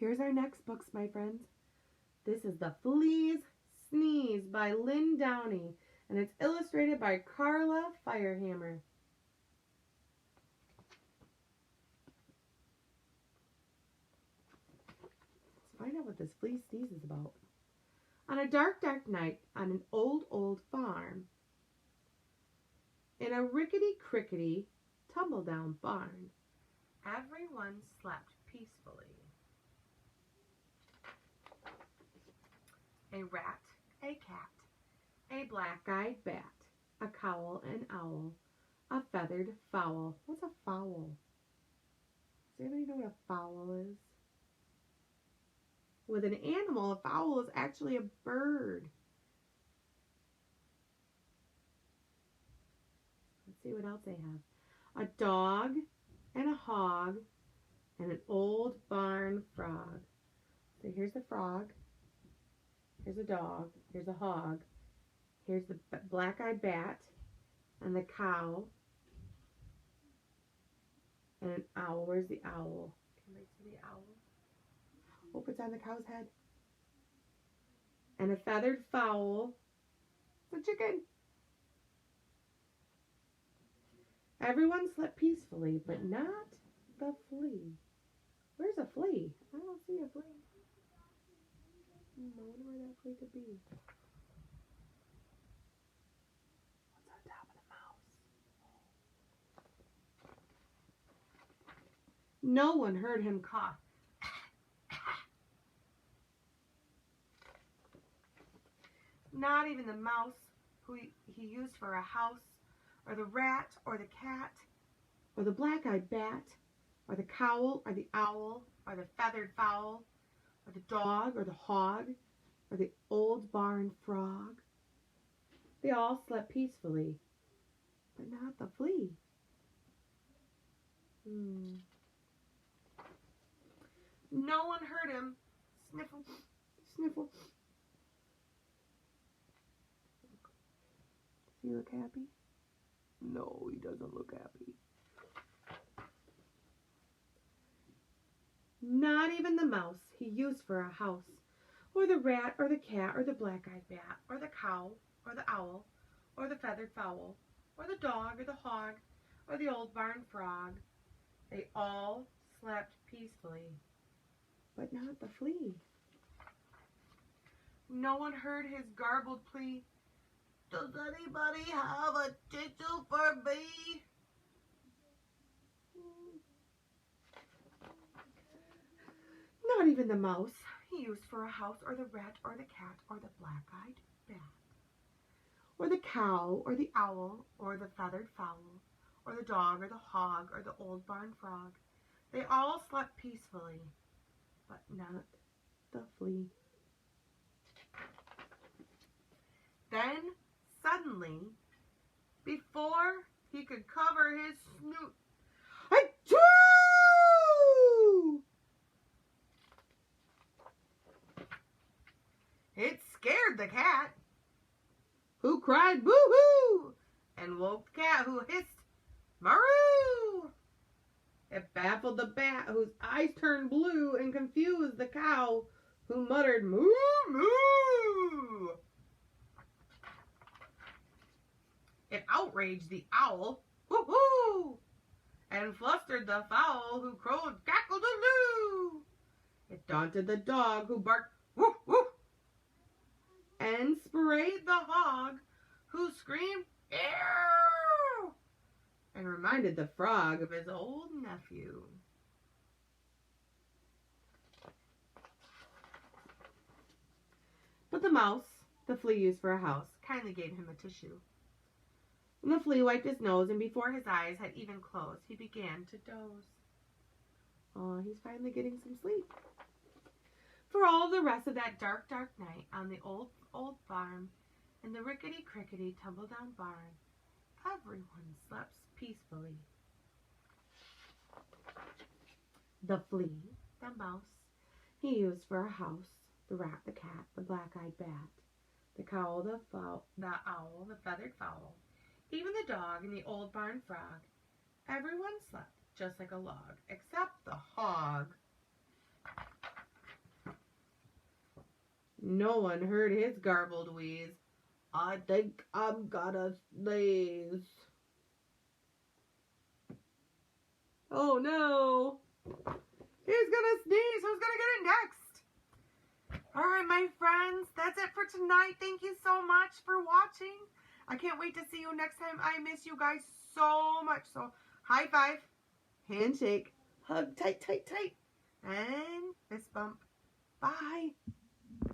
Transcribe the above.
Here's our next books, my friends. This is The Flea's Sneeze by Lynn Downey, and it's illustrated by Carla Firehammer. Let's find out what this flea sneeze is about. On a dark, dark night on an old, old farm, in a rickety-crickety, tumble-down barn, everyone slept peacefully. A rat, a cat, a black-eyed bat, a cow, an owl, a feathered fowl. What's a fowl? Does anybody know what a fowl is? With an animal, a fowl is actually a bird. Let's see what else they have. A dog and a hog and an old barn frog. So here's the frog. Here's a dog. Here's a hog. Here's the black-eyed bat and the cow and an owl. Where's the owl? Can I see the owl? Oh, it's on the cow's head. And a feathered fowl. It's a chicken. Everyone slept peacefully, but not the flea. Where's a flea? I don't see a flea. I wonder where that flea could be. What's on top of the mouse? No one heard him cough. Not even the mouse who he used for a house, or the rat, or the cat, or the black-eyed bat, or the cow, or the owl, or the feathered fowl, or the dog, or the hog, or the old barn frog. They all slept peacefully, but not the flea. No one heard him sniffle, sniffle. Does he look happy? No, he doesn't look happy. Not even the mouse he used for a house, or the rat, or the cat, or the black-eyed bat, or the cow, or the owl, or the feathered fowl, or the dog, or the hog, or the old barn frog. They all slept peacefully, but not the flea. No one heard his garbled plea. Does anybody have a tissue for me? Not even the mouse he used for a house, or the rat, or the cat, or the black-eyed bat, or the cow, or the owl, or the feathered fowl, or the dog, or the hog, or the old barn frog. They all slept peacefully, but not the flea. Then, suddenly, before he could cover his snoot, achoo! It scared the cat, who cried boo-hoo, and woke the cat, who hissed maroo. It baffled the bat, whose eyes turned blue, and confused the cow, who muttered moo, moo. It outraged the owl, hoo-hoo, and flustered the fowl, who crowed cackle-doo-doo. It daunted the dog, who barked woof, woof, and sprayed the hog, who screamed ew, and reminded the frog of his old nephew. But the mouse the flea used for a house kindly gave him a tissue. When the flea wiped his nose, and before his eyes had even closed, he began to doze. Oh, he's finally getting some sleep. For all the rest of that dark, dark night on the old farm, in the rickety-crickety, tumble-down barn, everyone slept peacefully. The flea, the mouse, he used for a house, the rat, the cat, the black-eyed bat, the cow, the owl, the feathered fowl, even the dog and the old barn frog. Everyone slept just like a log, except the hog. No one heard his garbled wheeze. I think I'm gonna sneeze. Oh no! He's gonna sneeze! Who's gonna get it next? Alright, my friends, that's it for tonight. Thank you so much for watching. I can't wait to see you next time. I miss you guys so much. So, high five, handshake, hug tight, tight, tight, and fist bump. Bye.